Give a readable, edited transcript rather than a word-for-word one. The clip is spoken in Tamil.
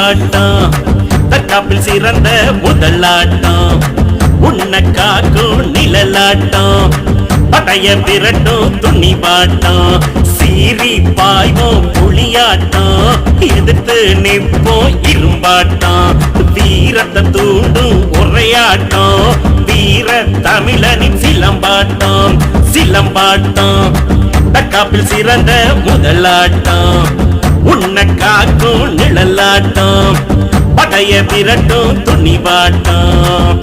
பாட்டம் தற்காப்பில் சிறந்த முதலாட்டம் உன்னை காக்கும் நிழலாட்டம் படைய விரட்டும் துணி பாட்டம் சீறி பாய்வோம் புளியாட்டம் எதிர்த்து நிற்போம் இரும்பாட்டம் வீரத்தை தூண்டும் உரையாட்டம் வீர தமிழனின் சிலம்பாட்டம் சிலம்பாட்டம் தற்காப்பில் சிறந்த முதலாட்டம் உன்னை காக்கும் நிழலாட்டம் படைய விரட்டும் துணிவாட்டம்